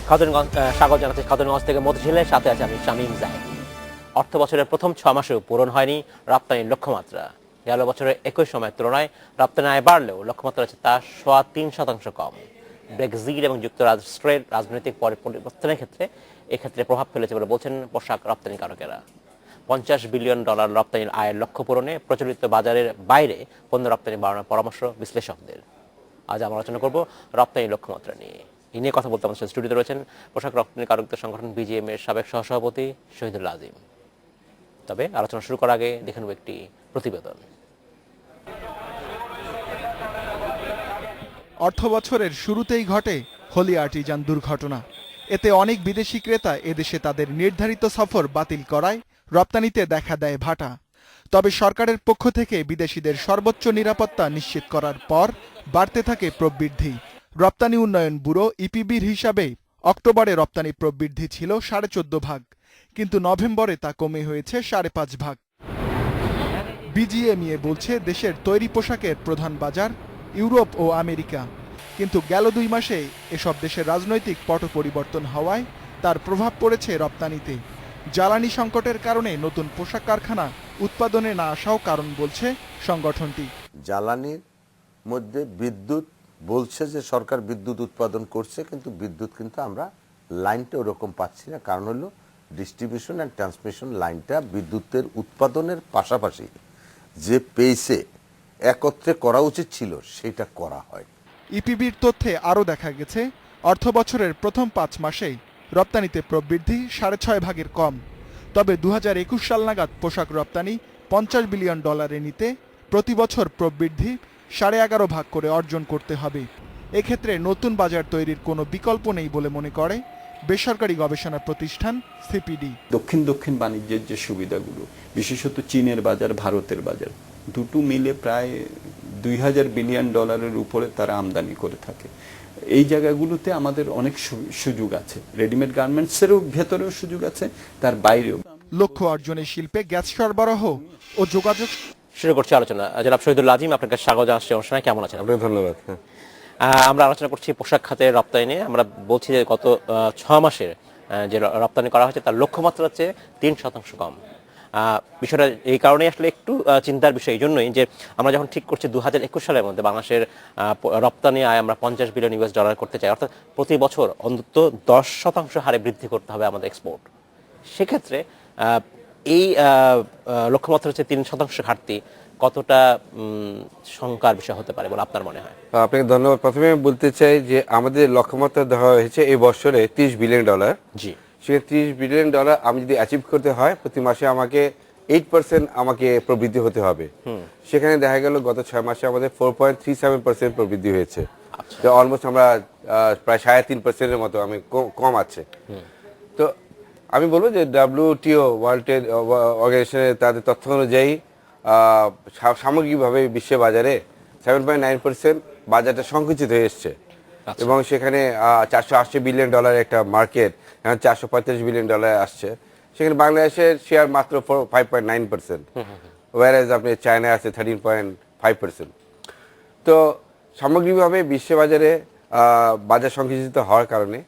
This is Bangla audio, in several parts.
খাতুনগঞ্জ স্বাগত জানাচ্ছি খাতুনগঞ্জ থেকে মতিঝিলের সাথে আছে আমি শামীম জাহিদ। অর্থ বছরের প্রথম 6 মাসেও পূরণ হয়নি রপ্তানির লক্ষ্যমাত্রা। গেল বছরের একই সময়ের তুলনায় রপ্তানি আয় বাড়লেও লক্ষ্যমাত্রা আছে তা 3.25% কম। ব্রেক্সিট এবং যুক্তরাষ্ট্রের রাজনৈতিক পরিবর্তনের ক্ষেত্রে প্রভাব ফেলেছে বলে বলছেন পোশাক রপ্তানিকারকেরা। $50 বিলিয়ন রপ্তানির আয়ের লক্ষ্য পূরণে প্রচলিত বাজারের বাইরে পণ্য রপ্তানি বাড়ানোর পরামর্শ বিশ্লেষকদের। আজ আমরা আলোচনা করব রপ্তানি লক্ষ্যমাত্রা নিয়ে। এই নিয়ে কথা বলতে আমাদের স্টুডিওতে রয়েছেন পোশাক রপ্তানিকারকদের সংগঠন বিজিএম এর সাবেক সহসভাপতি শহীদুল আজিম। তবে আলোচনা শুরু করার আগে দেখে নেব একটি প্রতিবেদন। অর্থ বছরের শুরুতেই ঘটে হোলি আর্টিজান দুর্ঘটনা। এতে অনেক বিদেশি ক্রেতা এদেশে তাদের নির্ধারিত সফর বাতিল করায় রপ্তানিতে দেখা দেয় ভাটা। তবে সরকারের পক্ষ থেকে বিদেশিদের সর্বোচ্চ নিরাপত্তা নিশ্চিত করার পর বাড়তে থাকে প্রবৃদ্ধি। রপ্তানি উন্নয়ন ব্যুরো ইপিবির হিসাবে অক্টোবরে রপ্তানি প্রবৃদ্ধি ছিল 14.5%, কিন্তু নভেম্বরে তা কমে হয়েছে 5.5%। বিজিএমইএ বলছে দেশের তৈরি পোশাকের প্রধান বাজার ইউরোপ ও আমেরিকা, কিন্তু গেল 2 মাসে এসব দেশের রাজনৈতিক পট পরিবর্তন হওয়ায় তার প্রভাব পড়েছে রপ্তানিতে। জ্বালানি সংকটের কারণে নতুন পোশাক কারখানা উৎপাদনে না আসাও কারণ বলছে সংগঠনটি। জ্বালানির মধ্যে বিদ্যুৎ বলছে যে সরকার বিদ্যুৎ উৎপাদন করছে, কিন্তু বিদ্যুৎ কিন্তু আমরা লাইনটা ওরকম পাচ্ছি না। কারণ হলো ডিস্ট্রিবিউশন অ্যান্ড ট্রান্সমিশন লাইনটা বিদ্যুতের উৎপাদনের পাশাপাশি যে পেসে একত্রে করা উচিত ছিল সেটা করা হয়। ইপিবির তথ্যে আরও দেখা গেছে অর্থ বছরের প্রথম 5 মাসেই রপ্তানিতে প্রবৃদ্ধি 6.5%-এর কম। তবে 2021 সাল নাগাদ পোশাক রপ্তানি $50 বিলিয়ন নিতে প্রতি বছর প্রবৃদ্ধি 11.5 করে অর্জন করতে হবে। এক্ষেত্রে নতুন বাজার তৈরির কোনো বিকল্প নেই বলে মনে করে বেসরকারি গবেষণা প্রতিষ্ঠান সিপিডি। দক্ষিণ বাণিজ্যের যে সুবিধাগুলো, বিশেষত চীনের বাজার, ভারতের বাজার, দুটো মিলে প্রায় $2000 বিলিয়ন উপরে তারা আমদানি করে থাকে। এই জায়গাগুলোতে আমাদের অনেক সুযোগ আছে। রেডিমেড গার্মেন্টসেরও ভেতরেও সুযোগ আছে, তার বাইরেও। লক্ষ্য অর্জনের শিল্পে গ্যাস সরবরাহ ও যোগাযোগ। শুরু করছি আলোচনা। জনাব শহীদুল আজিম, আপনাকে স্বাগত জানাচ্ছি অনুষ্ঠানে। কেমন আছেন? ধন্যবাদ। আমরা আলোচনা করছি পোশাক খাতের রপ্তানি নিয়ে। আমরা বলছি যে গত 6 মাসের যে রপ্তানি করা হয়েছে তার লক্ষ্যমাত্রা হচ্ছে 3% কম। বিষয়টা এই কারণে আসলে একটু চিন্তার বিষয় এই জন্যই যে আমরা যখন ঠিক করছি 2021 সালের মধ্যে বাংলাদেশের রপ্তানি আয় আমরা $50 বিলিয়ন করতে চাই, অর্থাৎ প্রতি বছর অন্তত 10% হারে বৃদ্ধি করতে হবে আমাদের এক্সপোর্ট। সেক্ষেত্রে এই লক্ষ্যমাত্রা হচ্ছে 3% ঘাটতি কতটা শঙ্কার বিষয় হতে পারে বলে আপনার মনে হয়? আপনাকে ধন্যবাদ। প্রথমে বলতে চাই যে আমাদের লক্ষ্যমাত্রা দেওয়া হয়েছে এই বছরে $30 বিলিয়ন। জি, সেখানে $30 বিলিয়ন আমি যদি অ্যাচিভ করতে হয় প্রতি মাসে আমাকে 8% আমাকে প্রবৃদ্ধি হতে হবে। সেখানে দেখা গেল গত 6 মাসে আমাদের 4.37% প্রবৃদ্ধি হয়েছে। তো অলমোস্ট আমরা প্রায় 3.5%-এর মতো আমি কম আছে। তো আমি বলবো যে WTO ওয়ার্ল্ড ট্রেড অর্গানাইজেশনের তাদের তথ্য অনুযায়ী সামগ্রিকভাবে বিশ্ব বাজারে 7.9% বাজারটা সংকুচিত হয়ে এসছে। এবং সেখানে $480 বিলিয়ন একটা মার্কেট এখন $435 বিলিয়ন আসছে। সেখানে বাংলাদেশের শেয়ার মাত্র 5.9%, ওয়ারাজ আপনি চায়না আছে 13.5%। তো সামগ্রিকভাবে বিশ্ব বাজারে বাজার সংকুচিত হওয়ার কারণে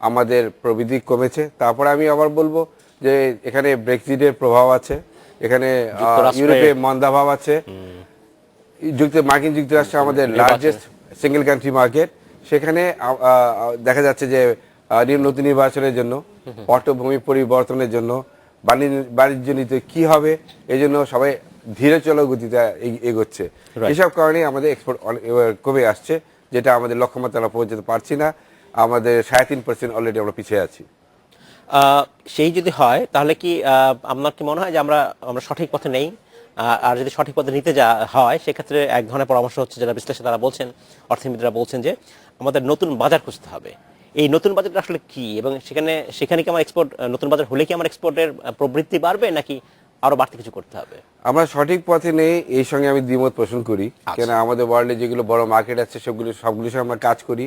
আমাদের প্রবৃদ্ধি কমেছে। তারপরে আমি আবার বলবো যে এখানে ব্রেক্সিটের প্রভাব আছে, এখানে ইউরোপে মন্দাভাব আছে। মার্কিন যুক্তরাষ্ট্র আমাদের লার্জেস্ট সিঙ্গেল কান্ট্রি মার্কেট। সেখানে দেখা যাচ্ছে যে নতুন নির্বাচনের জন্য, পটভূমি পরিবর্তনের জন্য, বাণিজ্য নীতি কি হবে এই জন্য সবাই ধীরে চলো গতিতে এগোচ্ছে। এসব কারণে আমাদের এক্সপোর্ট কমে আসছে, যেটা আমাদের লক্ষ্যমাত্রা আমরা পৌঁছাতে পারছি না। আমাদের 3.5% অলরেডি আমরা পিছিয়ে আছি। সেই যদি হয় তাহলে কি আপনার কি মনে হয় যে আমরা সঠিক পথে নেই? আর যদি সঠিক পথে নিতে হয় সেক্ষেত্রে এক ধরনের পরামর্শ হচ্ছে, যারা বিশ্লেষক তারা বলছেন, অর্থনীতিরা বলছেন যে আমাদের নতুন বাজার খুঁজতে হবে। এই নতুন বাজারটা আসলে কি, এবং সেখানে কি আমার এক্সপোর্ট, নতুন বাজার হলে কি আমার এক্সপোর্টের প্রবৃদ্ধি বাড়বে নাকি আরো বাড়তি কিছু করতে হবে? আমরা সঠিক পথে নেই, এই সঙ্গে আমি দ্বিমত পোষণ করি। কেন আমাদের ওয়ার্ল্ডে যেগুলো বড় মার্কেট আছে সবগুলোর সঙ্গে আমরা কাজ করি।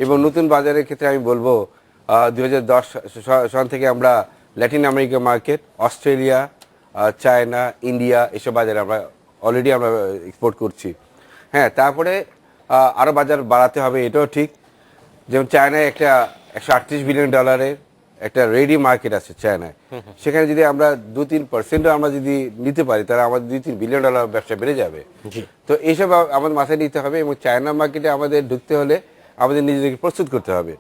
এবং নতুন বাজারের ক্ষেত্রে আমি বলবো 2010 সন থেকে আমরা Latin America market, Australia, China, India এসব বাজারে আমরা অলরেডি আমরা এক্সপোর্ট করছি। হ্যাঁ, তারপরে আরও বাজার বাড়াতে হবে, এটাও ঠিক। যেমন চায়নায় 138 বিলিয়ন ডলারের একটা রেডি মার্কেট আছে চায়নায়। সেখানে যদি আমরা 2-3% আমরা যদি নিতে পারি তাহলে আমাদের 2-3 বিলিয়ন ডলার ব্যবসা বেড়ে যাবে। জি। তো এইসব আমাদের মাথায় নিতে হবে এবং চায়না মার্কেটে আমাদের ঢুকতে হলে আমাদের নিজেদেরকে প্রস্তুত করতে হবে।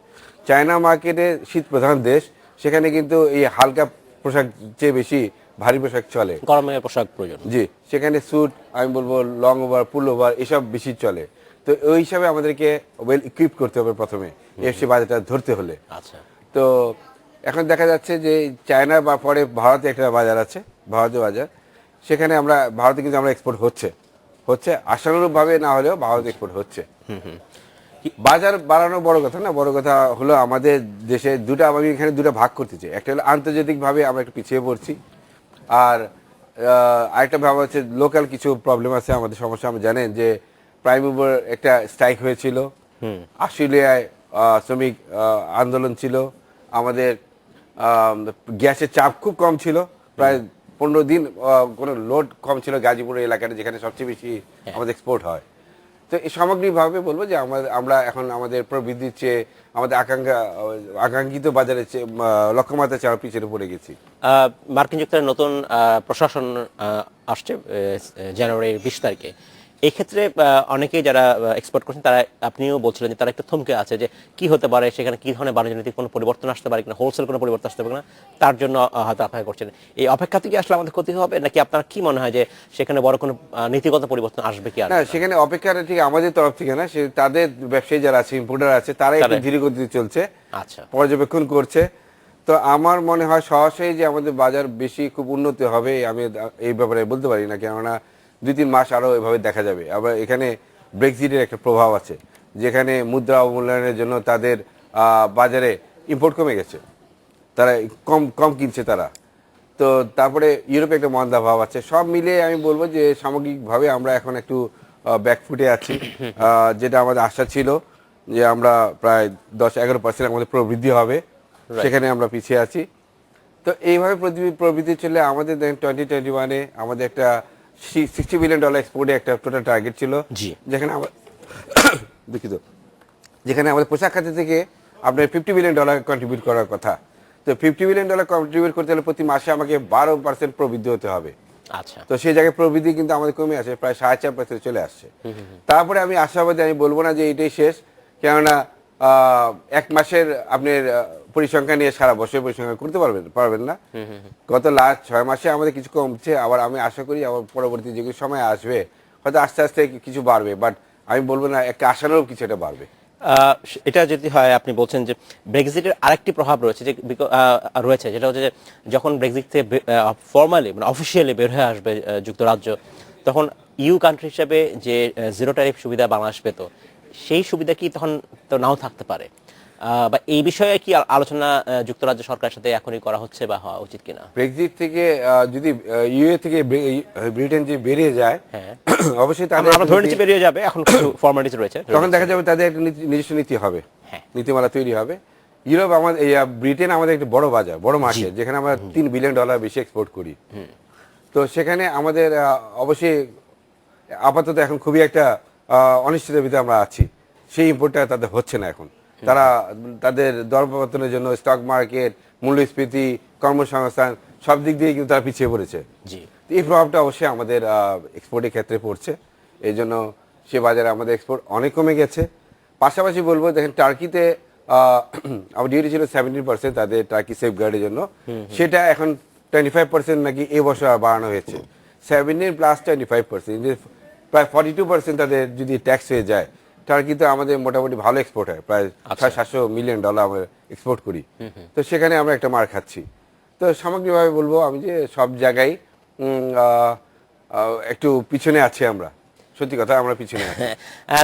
চায়না মার্কেটে শীত প্রধান দেশ, সেখানে কিন্তু এই হালকা পোশাক চেয়ে বেশি ভারী পোশাক চলে। গরমের পোশাক প্রয়োজন। জি, সেখানে স্যুট, আমি বলবো লং ওভার, পুল ওভার এসব বেশি চলে। তো ওই হিসাবে আমাদেরকে ওয়েল ইকুইপ করতে হবে প্রথমে এফসি বাজারটা ধরতে হলে। আচ্ছা। তো এখন দেখা যাচ্ছে যে চায়না বা পরে ভারতে একটা বাজার আছে, ভারতীয় বাজার, সেখানে ভারতে কিন্তু আমরা এক্সপোর্ট হচ্ছে আশানুরূপভাবে না হলেও ভারত এক্সপোর্ট হচ্ছে। বাজার বাড়ানো বড় কথা না, বড় কথা হলো আমাদের দেশে আমি এখানে দুটা ভাগ করতে চাই। একটা হলো আন্তর্জাতিকভাবে আমরা একটু পিছিয়ে পড়ছি, আর আরেকটা ভাব হচ্ছে লোকাল কিছু প্রবলেম আছে আমাদের সমস্যা। আমরা জানেন যে প্রাইম মুভার একটা স্ট্রাইক হয়েছিল, অস্ট্রেলিয়ায় শ্রমিক আন্দোলন ছিল, আমাদের গ্যাসের চাপ খুব কম ছিল, প্রায় 15 দিন কোনো লোড কম ছিল গাজীপুর এলাকাটা, যেখানে সবচেয়ে বেশি আমাদের এক্সপোর্ট হয়। তো এই সামগ্রিকভাবে বলবো যে আমরা এখন আমাদের প্রবৃদ্ধির চেয়ে আমাদের আকাঙ্ক্ষিত বাজারের চেয়ে লক্ষ্যমাত্রা চেয়ে পিছিয়ে পড়ে গেছি। মার্কিন যুক্তরাষ্ট্রের নতুন প্রশাসন আসছে জানুয়ারির 20 তারিখে। এই ক্ষেত্রে অনেকেই যারা এক্সপোর্ট করছেন তারা, আপনিও বলছিলেন যে তারা একটু থমকে আছে যে কি হতে পারে, সেখানে কি ধরনের বাণিজ্য নীতির কোনো পরিবর্তন আসতে পারে কিনা, হোলসেল কোনো পরিবর্তন আসতে পারে কিনা, তার জন্য হয়তো অপেক্ষা করছেন। এই অপেক্ষা থেকে আসলে আমাদের ক্ষতি হবে, নাকি আপনার কি মনে হয় যে সেখানে বড় কোনো নীতিগত পরিবর্তন আসবে কি? না, সেখানে অপেক্ষাটা ঠিক আমাদের তরফ থেকে না, সে তাদের ব্যবসায়ী যারা আছে, ইম্পোর্টার আছে, তারাই একটু ধীরে গতিতে চলছে, আচ্ছা, পর্যবেক্ষণ করছে। তো আমার মনে হয় সহসাই যে আমাদের বাজার বেশি খুব উন্নতি হবে আমি এই ব্যাপারে বলতে পারি না, কেননা 2-3 মাস আরও এভাবে দেখা যাবে। আবার এখানে ব্রেক্সিটের একটা প্রভাব আছে, যেখানে মুদ্রা অবমূল্যায়নের জন্য তাদের বাজারে ইম্পোর্ট কমে গেছে, তারা কম কিনছে তারা। তো তারপরে ইউরোপে একটা মন্দা ভাব আছে। সব মিলিয়ে আমি বলবো যে সামগ্রিকভাবে আমরা এখন একটু ব্যাকফুটে আছি। যেটা আমাদের আশা ছিল যে আমরা প্রায় 10-11% আমাদের প্রবৃদ্ধি হবে, সেখানে আমরা পিছিয়ে আছি। তো এইভাবে প্রবৃদ্ধি চললে আমাদের 2021-এ আমাদের একটা $60 বিলিয়ন এক্সপোর্টে একটা টোটাল টার্গেট ছিল, যেখানে আমাদের পোশাক খাতে থেকে আপনার $50 বিলিয়ন কন্ট্রিবিউট করার কথা। তো $50 বিলিয়ন কন্ট্রিবিউট করতে হলে প্রতি মাসে আমাকে 12% প্রবৃদ্ধি হতে হবে। আচ্ছা। তো সেই জায়গায় প্রবৃদ্ধি কিন্তু আমাদের কমে আসে, প্রায় 4.5% চলে আসছে। তারপরে আমি আশাবাদী, আমি বলবো না যে এটাই শেষ, কেননা 1 মাসের আপনার পরিসংখ্যান নিয়ে সারা বছর পরিসংখ্যান করতে পারবেন না। গত লাস্ট 6 মাসে আমাদের কিছু কমছে, আবার আমি আশা করি আবার পরবর্তী যেগুলো সময় আসবে হয়তো আস্তে আস্তে কিছু বাড়বে, বাট আমি বলবো না একটা আশানুরূপ কিছু এটা বাড়বে। এটা যদি হয়, আপনি বলছেন যে ব্রেক্সিটের আরেকটি প্রভাব রয়েছে, যে যেটা হচ্ছে যে যখন ব্রেক্সিট থেকে ফর্মালি মানে অফিসিয়ালি বের হয়ে আসবে যুক্তরাজ্য, তখন ইউ কান্ট্রি হিসেবে যে জিরো ট্যারিফ সুবিধা বাংলাদেশ পেত, সেই সুবিধা কি তখন তো নাও থাকতে পারে, বা এই বিষয়ে কি আলোচনা যুক্তরাজ্য সরকারের সাথে এখনই করা হচ্ছে বা হওয়া উচিত কিনা? ব্রেক্সিট থেকে যদি ইউএ থেকে ব্রিটেন যে বেরিয়ে যায়, হ্যাঁ অবশ্যই তাদের আমরা ধরে নিচ্ছি বেরিয়ে যাবে, এখন কিছু ফর্মালিটি রয়েছে, তখন দেখা যাবে তাদের একটা নিজস্ব নীতি হবে, নীতিমালা তৈরি হবে। ইউরোপ আমাদের ব্রিটেন আমাদের একটা বড় বাজার, বড় মার্কেট, যেখানে আমরা $3 বিলিয়ন বেশি এক্সপোর্ট করি। তো সেখানে আমাদের অবশ্যই আপাতত এখন খুবই একটা অনিশ্চয়তার ভিতরে আমরা আছি, সেই ইম্পোর্টটা তাদের হচ্ছে না এখন। তারা তাদের দরপতনের জন্য স্টক মার্কেট, মূল্যস্ফীতি, কর্মসংস্থান সব দিক দিয়ে কিন্তু তারা পিছিয়ে পড়েছে। এই প্রভাবটা অবশ্যই আমাদের এক্সপোর্টের ক্ষেত্রে পড়ছে, এই জন্য সে বাজারে আমাদের এক্সপোর্ট অনেক কমে গেছে। পাশাপাশি বলবো, দেখেন টার্কিতে আমার ডিউটি ছিল 17% তাদের টার্কি সেফগার্ডের জন্য, সেটা এখন 25% নাকি এবছর বাড়ানো হয়েছে। 17 + 25%, প্রায় 42% তাদের যদি ট্যাক্স হয়ে যায়। টার্কিতে আমাদের মোটামুটি ভালো এক্সপোর্ট হয়, প্রায় $600 মিলিয়ন আমরা এক্সপোর্ট করি। তো সেখানে আমরা একটা মার খাচ্ছি। তো সামগ্রিকভাবে বলবো আমি যে সব জায়গায় একটু পিছনে আছি আমরা, সত্যি কথা আমরা পিছনে আছি।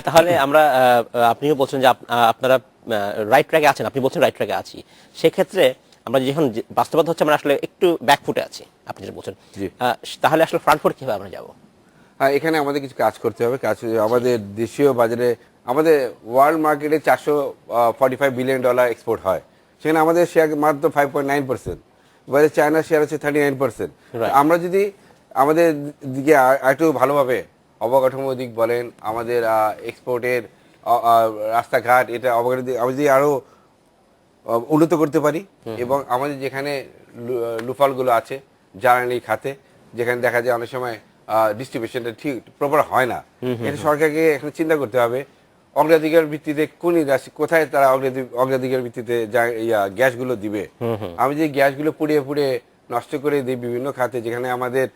তাহলে আমরা, আপনিও বলছেন যে আপনারা রাইট ট্র্যাকে আছেন, আপনি বলছেন রাইট ট্র্যাকে আছি, সেক্ষেত্রে আমরা যখন বাস্তবতা হচ্ছে আমরা আসলে একটু ব্যাকফুটে আছি, আপনি যেটা বলছেন, তাহলে আসলে ফ্রন্ট ফুট কিভাবে আমরা যাবো? হ্যাঁ, এখানে আমাদের কিছু কাজ করতে হবে। আমাদের দেশীয় বাজারে, আমাদের ওয়ার্ল্ড মার্কেটে $445 বিলিয়ন এক্সপোর্ট হয়, সেখানে আমাদের শেয়ার মাত্র 5.9%, বাইরে চায়নার শেয়ার হচ্ছে 39%। আমরা যদি আমাদের দিকে একটু ভালোভাবে অবকাঠামো দিক বলেন, আমাদের এক্সপোর্টের রাস্তাঘাট, এটা অবকাঠামো আমরা যদি আরও উন্নত করতে পারি এবং আমাদের যেখানে লুফলগুলো আছে জ্বালানি খাতে, যেখানে দেখা যায় অনেক সময় ডিস্ট্রিবিউশনটা ঠিক প্রপার হয় না, এটা সরকারকে এখন চিন্তা করতে হবে অগ্রাধিকার ভিত্তিতে কোথায় তারা অগ্রাধিকার ভিত্তিতে গ্যাসগুলো দিবে। আমি যে গ্যাসগুলো পুড়িয়ে পুড়িয়ে নষ্ট করে দিই বিভিন্ন খাতে যেখানে আমাদের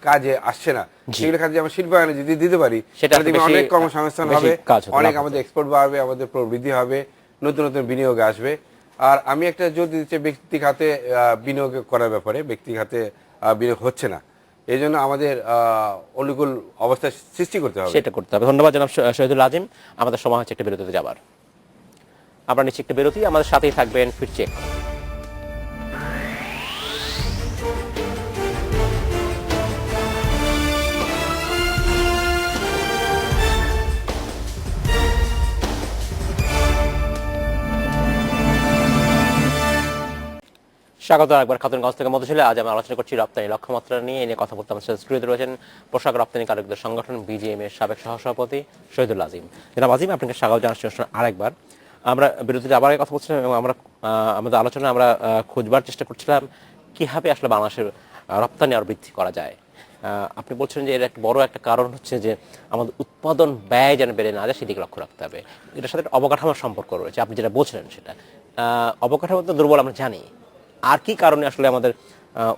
কাজে আসছে না, সেগুলো খাতে আমরা শিল্পায়নে যদি দিতে পারি তাহলে অনেক কর্মসংস্থান হবে, অনেক আমাদের এক্সপোর্ট বাড়বে, আমাদের প্রবৃদ্ধি হবে, নতুন নতুন বিনিয়োগ আসবে। আর আমি একটা জোর দিচ্ছি ব্যক্তি খাতে বিনিয়োগ করার ব্যাপারে, ব্যক্তি খাতে বিনিয়োগ হচ্ছে না, এই জন্য আমাদের অনুকূল অবস্থা সৃষ্টি করতে হবে, সেটা করতে হবে। ধন্যবাদ জনাব শহীদুল আজিম। আমাদের সময় হচ্ছে একটা বিরতিতে যাবার, আমরা নিচ্ছি একটা বিরতি, আমাদের সাথেই থাকবেন, ফিরছি এখন। স্বাগত একবার খাতুনগঞ্জ থেকে মধুশীলা। আজ আমরা আলোচনা করছি রপ্তানি লক্ষ্যমাত্রা নিয়ে। এ নিয়ে কথা বলতে আমাদের স্টুডিওতে রয়েছেন পোশাক রপ্তানিকারকদের সংগঠন বিজিএম এর সাবেক সহসভাপতি শহীদুল আজিম। জনাব আজিম, আপনাকে স্বাগত জানাচ্ছি আরেকবার। আমরা বিরতিতে আবার কথা বলছিলাম এবং আমরা আমাদের আলোচনা আমরা খুঁজবার চেষ্টা করছিলাম কিভাবে আসলে বাংলাদেশের রপ্তানি আরো বৃদ্ধি করা যায়। আপনি বলছেন যে এর একটা বড় একটা কারণ হচ্ছে যে আমাদের উৎপাদন ব্যয় যেন বেড়ে না যায় সেদিকে লক্ষ্য রাখতে হবে। এটার সাথে অবকাঠামোর সম্পর্ক রয়েছে, আপনি যেটা বলছিলেন সেটা। অবকাঠামো তো দুর্বল আমরা জানি, আর কি কারণে আসলে আমাদের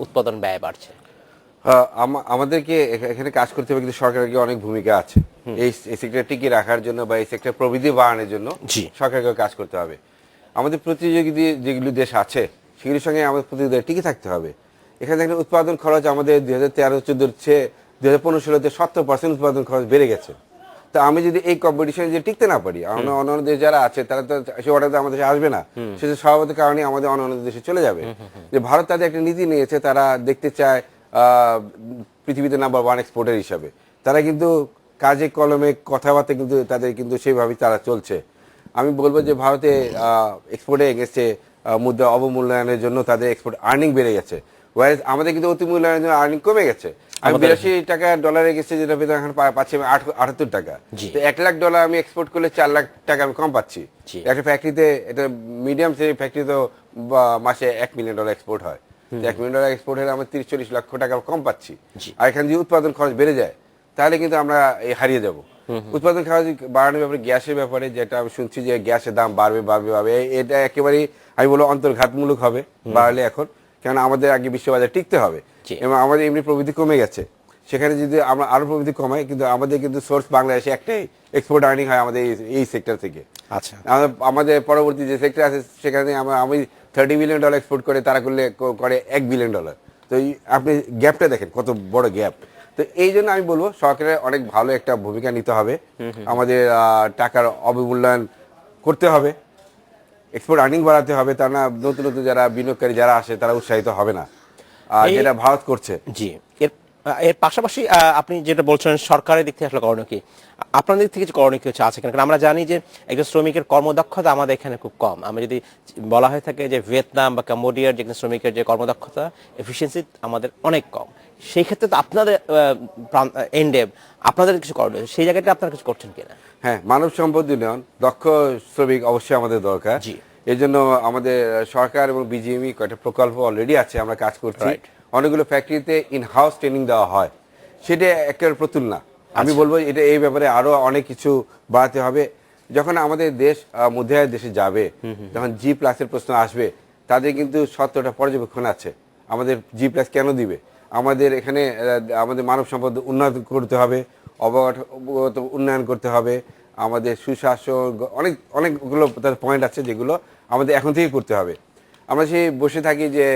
উৎপাদন ব্যয় বাড়ছে? আমাদেরকে এখানে কাজ করতে হবে, কিন্তু সরকারের অনেক ভূমিকা আছে এই সেক্টর টিকিয়ে রাখার জন্য বা এই সেক্টর প্রবৃদ্ধি বাড়ানোর জন্য সরকারকে কাজ করতে হবে। আমাদের প্রতিযোগী যেগুলো দেশ আছে সেগুলির সঙ্গে আমাদের প্রতিযোগিতা টিকে থাকতে হবে। এখানে দেখেন উৎপাদন খরচ আমাদের 2013-14 চেয়ে 2015-16-তে 70% উৎপাদন খরচ বেড়ে গেছে। তো আমি যদি এই কম্পিটিশনে যে টিকতে না পারি, অন্যান্য দেশ যারা আছে তারা তো সে অর্ডার আমাদের দেশে আসবে না, সেটা স্বভাবত কারণে আমাদের অন্যান্য দেশে চলে যাবে। যে ভারত তাদের একটা নীতি নিয়েছে, তারা দেখতে চায় পৃথিবীতে নাম্বার 1 এক্সপোর্টার হিসাবে। তারা কিন্তু কাজে কলমে কথাবার্তা কিন্তু তাদের কিন্তু সেইভাবেই তারা চলছে। আমি বলবো যে ভারতে এক্সপোর্টে এগেছে মুদ্রা অবমূল্যায়নের জন্য তাদের এক্সপোর্ট আর্নিং বেড়ে গেছে, আমাদের কিন্তু অতি মূল্যায়নের জন্য আর্নিং কমে গেছে। আমি 82 টাকা ডলারে গেছে, যেটা পেতে এখন পাচ্ছি আমি 78 টাকা। তো $1 লাখ আমি এক্সপোর্ট করলে $4 লাখ টাকা আমি কম পাচ্ছি। একটা ফ্যাক্টরিতে, এটা মিডিয়াম শ্রেণীর ফ্যাক্টরি তো মাসে $1 মিলিয়ন এক্সপোর্ট হয়। $1 মিলিয়ন এক্সপোর্ট হলে আমরা 30-40 লক্ষ টাকা কম পাচ্ছি। আর এখানে যদি উৎপাদন খরচ বেড়ে যায় তাহলে কিন্তু আমরা হারিয়ে যাব। উৎপাদন খরচ বাড়ানোর ব্যাপারে, গ্যাসের ব্যাপারে যেটা আমি শুনছি যে গ্যাসের দাম বাড়বে, এটা একেবারেই আমি বলবো অন্তর্ঘাতমূলক হবে বাড়লে এখন, কেননা আমাদের আগে বিশ্ববাজারে টিকতে হবে এবং আমাদের এমনি প্রবৃদ্ধি কমে গেছে। সেখানে যদি আমরা আরো প্রবৃদ্ধি কমাই, কিন্তু আমাদের কিন্তু সোর্স বাংলাদেশে একটাই, এক্সপোর্ট আর্নিং হয় আমাদের এই সেক্টর থেকে। আচ্ছা, আমাদের পরবর্তী যে সেক্টর আছে সেখানে আমি $30 বিলিয়ন এক্সপোর্ট করে, তারা করে $1 বিলিয়ন। তো আপনি গ্যাপটা দেখেন কত বড় গ্যাপ। তো এই জন্য আমি বলবো সরকারের অনেক ভালো একটা ভূমিকা নিতে হবে, আমাদের টাকার অবমূল্যায়ন করতে হবে, এক্সপোর্ট আর্নিং বাড়াতে হবে, তা না নতুন নতুন যারা বিনিয়োগকারী যারা আসে তারা উৎসাহিত হবে না, যেটা ভারত করছে। জি, এর পাশাপাশি আপনি যেটা বলছেন সরকারের দিক থেকে আসলে করণীয় কি, আপনাদের দিক থেকে কিছু করণীয় কিছু আছে কিনা? কারণ আমরা জানি যে একজন শ্রমিকের কর্মদক্ষতা আমাদের এখানে খুব কম। আমরা যদি বলা হয়ে থাকে যে ভিয়েতনাম বা কম্বোডিয়ার যে শ্রমিকের যে কর্মদক্ষতা এফিসিয়েন্সি আমাদের অনেক কম, সেই ক্ষেত্রে তো আপনাদের এন্ডে আপনাদের কিছু করণীয়, সেই জায়গাটা আপনারা কিছু করছেন কিনা? হ্যাঁ, মানব সম্পদ উন্নয়ন, দক্ষ শ্রমিক অবশ্যই আমাদের দরকার। এই জন্য আমাদের সরকার এবং বিজিএমই কয়েকটা প্রকল্প অলরেডি আছে, আমরা কাজ করছি। অনেকগুলো ফ্যাক্টরিতে ইন হাউস ট্রেনিং দেওয়া হয়, সেটা একেবারে প্রতুল না। আমি বলবো এটা এই ব্যাপারে আরো অনেক কিছু বাড়াতে হবে। যখন আমাদের দেশ মধ্যে দেশে যাবে, যখন G+ এর প্রশ্ন আসবে, তাদের কিন্তু 17টা পর্যবেক্ষণ আছে। আমাদের G+ কেন দিবে? আমাদের এখানে আমাদের মানব সম্পদ উন্নয়ন করতে হবে, অবগত উন্নয়ন করতে হবে, আমাদের সুশাসন, অনেকগুলো পয়েন্ট আছে যেগুলো আমাদের এখন থেকেই করতে হবে। আমরা সেই বসে থাকি যে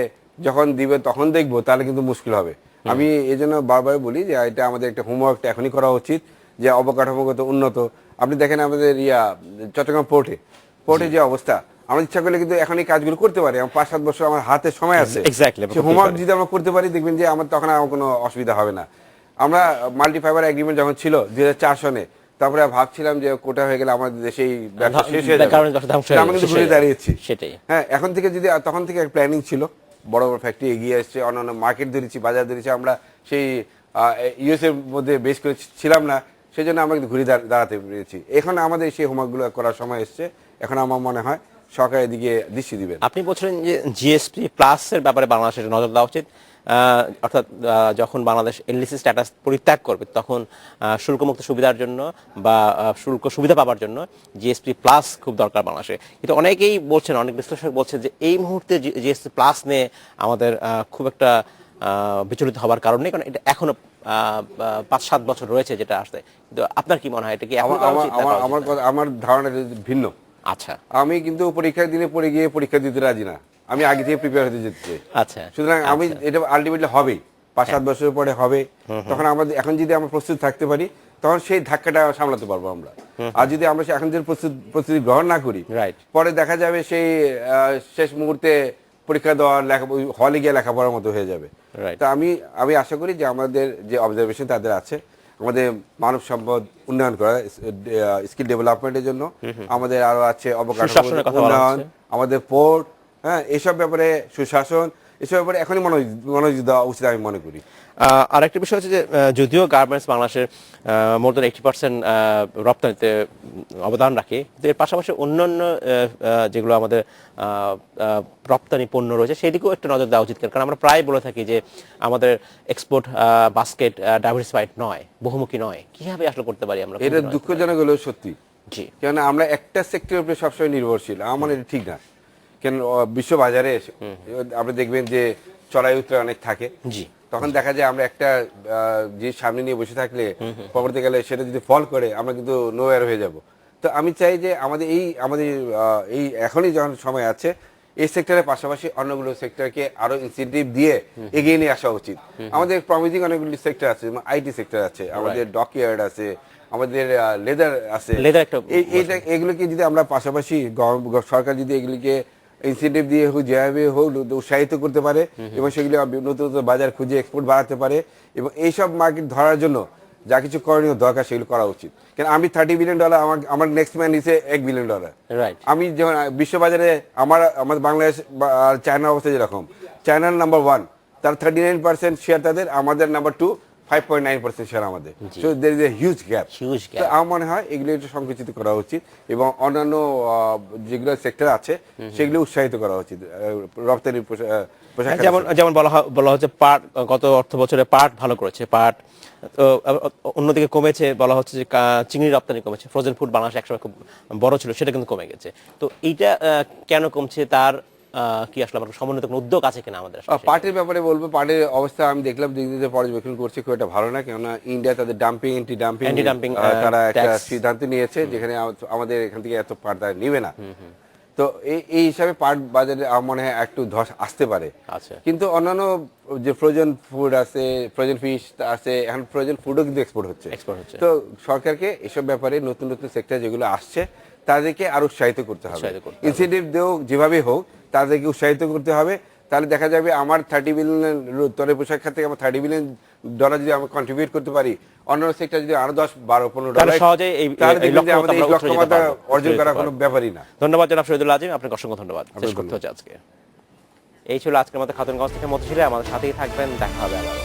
যখন দিবে তখন দেখবো, তাহলে কিন্তু মুশকিল হবে। আমি এই জন্য বারবার বলি যে এটা আমাদের একটা হোমওয়ার্কটা এখনই করা উচিত, যে অবকাঠামোগত উন্নত। আপনি দেখেন আমাদের চট্টগ্রাম পোর্টে যে অবস্থা, আমরা ইচ্ছা করলে কিন্তু এখন এই কাজগুলো করতে পারি। আমার 5-7 বছর আমার হাতে সময় আছে, হোমওয়ার্ক যদি আমরা করতে পারি দেখবেন যে আমার তখন আমার কোনো অসুবিধা হবে না। আমরা মাল্টিফাইবার এগ্রিমেন্ট যখন ছিল 2004 সনে, তারপরে ভাবছিলাম যে কোটা হয়ে গেলে আমাদের দেশেই ব্যবসা শেষ হয়ে যাবে, আমরা কিন্তু ঘুরে দাঁড়িয়েছি। হ্যাঁ, এখন থেকে যদি তখন থেকে প্ল্যানিং ছিল, বড় বড় ফ্যাক্টরি এগিয়ে এসছে, অন্যান্য মার্কেট ধরেছি, বাজার ধরেছি, আমরা সেই ইউএস এর মধ্যে বেশ করে ছিলাম না, সেই জন্য আমরা কিন্তু ঘুরে দাঁড়াতে পেরেছি। এখন আমাদের সেই হোমওয়ার্কগুলো করার সময় এসছে। এখন আমার মনে হয় সরকারের দিকে দৃষ্টি দিবেন। আপনি বলছিলেন যে জিএসপি প্লাসের ব্যাপারে বাংলাদেশের নজর দেওয়া উচিত, অর্থাৎ যখন বাংলাদেশ এলডিসি স্ট্যাটাস পরিত্যাগ করবে তখন শুল্কমুক্ত সুবিধার জন্য বা শুল্ক সুবিধা পাওয়ার জন্য জিএসপি প্লাস খুব দরকার বাংলাদেশে। কিন্তু অনেকেই বলছেন, অনেক বিশ্লেষক বলছেন যে এই মুহূর্তে জিএসপি প্লাস নিয়ে আমাদের খুব একটা বিচলিত হওয়ার কারণ নেই, কারণ এটা এখনো 5-7 বছর রয়েছে যেটা আসছে। কিন্তু আপনার কি মনে হয় এটা কি এখন করা উচিত না করা উচিত না? আমার ধারণা ভিন্ন। আচ্ছা আমি কিন্তু পরীক্ষার দিনে পড়ে গিয়ে পরীক্ষা দিতে রাজি না, আমি আগে থেকে প্রিপেয়ার হতে যেতে চাই। আচ্ছা, সুতরাং আমি এটা আলটিমেটলি হবেই, 5-7 বছর পরে হবে। তখন আমাদের এখন যদি আমরা প্রস্তুত থাকতে পারি তখন সেই ধাক্কাটা সামলাতে পারবো আমরা। আর যদি আমরা এখন যদি প্রস্তুতি গ্রহণ না করি, রাইট, পরে দেখা যাবে সেই শেষ মুহূর্তে পরীক্ষা দেওয়ার হলে গিয়ে লেখাপড়ার মতো হয়ে যাবে। তা আমি আশা করি যে আমাদের যে অবজারভেশন তাদের আছে, আমাদের মানব সম্পদ উন্নয়ন করা, স্কিল ডেভেলপমেন্টের জন্য আমাদের আরো আছে অবকাঠামো উন্নয়ন, আমাদের পোর্ট, হ্যাঁ, এইসব ব্যাপারে সুশাসন, এসব ব্যাপারে এখনই মনোযোগ দেওয়া উচিত আমি মনে করি। আরেকটা বিষয় হচ্ছে যে যদিও গার্মেন্টস বাংলাদেশের মোর দ্যান 80% রপ্তানিতে অবদান রাখে, কিন্তু এর পাশাপাশি অন্যান্য যেগুলো আমাদের রপ্তানি পণ্য রয়েছে সেদিকেও একটু নজর দেওয়া উচিত, কারণ আমরা প্রায় বলে থাকি যে আমাদের এক্সপোর্ট বাস্কেট ডাইভার্সিফাইড নয়, বহুমুখী নয়। কিভাবে আসলে করতে পারি আমরা? এটা দুঃখজনক হলেও সত্যি, জি, কেন আমরা একটা সেক্টরের উপরে সবসময় নির্ভরশীল। আমার মনে হয় এটা ঠিক না। কেন বিশ্ববাজারে আপনি দেখবেন যে চড়াই উতরাই অনেক থাকে, জি, তখন দেখা যায় আমরা একটা যে সামনে নিয়ে বসে থাকলে পরবর্তীকালে সেটা যদি ফল করে আমরা কিন্তু নোয়ার হয়ে যাব। তো আমি চাই যে আমাদের এই এখনই যখন সময় আছে এই সেক্টরের পাশাপাশি অন্যগুলো সেক্টরকে আরো ইনসেন্টিভ দিয়ে এগিয়ে নিয়ে আসা উচিত। আমাদের প্রমিজিং অনেকগুলি সেক্টর আছে, আইটি সেক্টর আছে, আমাদের ডকইয়ার্ড আছে, আমাদের লেদার আছে, এগুলোকে যদি আমরা পাশাপাশি সরকার যদি এগুলিকে ইনসেন্টিভ দিয়ে হোক যেভাবে হোক উৎসাহিত করতে পারে এবং সেগুলি নতুন নতুন বাজার খুঁজে এক্সপোর্ট বাড়াতে পারে এবং এইসব মার্কেট ধরার জন্য যা কিছু করণীয় দরকার সেগুলো করা উচিত। কেন আমি $30 বিলিয়ন, আমার নেক্সট ম্যান নিচে $1 বিলিয়ন। আমি যেমন বিশ্ববাজারে আমাদের বাংলাদেশ চায়নার অবস্থা যেরকম, চায়নার নাম্বার 1, তার 39% শেয়ার তাদের, আমাদের নাম্বার 2 5.9% শেয়ার আমাদের। So there is a huge gap. তো আমার মনে হয় এগুলো একটু সংকুচিত করা উচিত এবং অন্যান্য যেগুলো সেক্টর আছে সেগুলো উৎসাহিত করা উচিত। রপ্তানি যেমন বলা হচ্ছে পাট, গত অর্থ বছরে পাট ভালো করেছে, পাট তো অন্যদিকে কমেছে, বলা হচ্ছে যে চিংড়ি রপ্তানি কমেছে, ফ্রোজেন ফুড বাংলাদেশ একসময় খুব বড় ছিল সেটা কিন্তু কমে গেছে। তো এইটা কেন কমছে, তার কি আসলে আমার সমন্বিত কোনো উদ্যোগ আছে কিনা আমাদের? পাটের ব্যাপারে বলবো, পাটের অবস্থা আমি দেখলাম দিকে পর্যবেক্ষণ করছে, খুব একটা ভালো না। কেননা ইন্ডিয়া তাদের অ্যান্টি ডাম্পিং তারা একটা সিদ্ধান্ত নিয়েছে যেখানে আমাদের এখান থেকে এত পাট তারা নিবে না। তো এই হিসাবে পাট বাজারে আমার মনে হয় একটু ধস আসতে পারে। কিন্তু অন্যান্য যে ফ্রোজেন ফুড আছে, ফ্রোজেন ফিশ আছে, এখন ফ্রোজেন ফুডও কিন্তু এক্সপোর্ট হচ্ছে। তো সরকারকে এসব ব্যাপারে নতুন নতুন সেক্টর যেগুলো আসছে তাদেরকে আরো উৎসাহিত করতে হবে, ইনসেন্টিভ দেও যেভাবে হোক তাদেরকে উৎসাহিত করতে হবে। তাহলে দেখা যাবে আমার $30 বিলিয়ন তৈরি পোশাক খাত থেকে আমার $30 বিলিয়ন যদি আমরা কন্ট্রিবিউট করতে পারি, অন্যান্য সেক্টর যদি আরো $10-12-15 অর্জন করা কোনো ব্যাপারই না। ধন্যবাদ জনাব শহীদুল আজিম, আপনাকে অসংখ্য ধন্যবাদ। শেষ করতে হচ্ছে আজকে। এই ছিল আজকের মতো খাতুনগঞ্জ থেকে মতিঝিলে, আমাদের সাথেই থাকবেন, দেখা হবে আবার।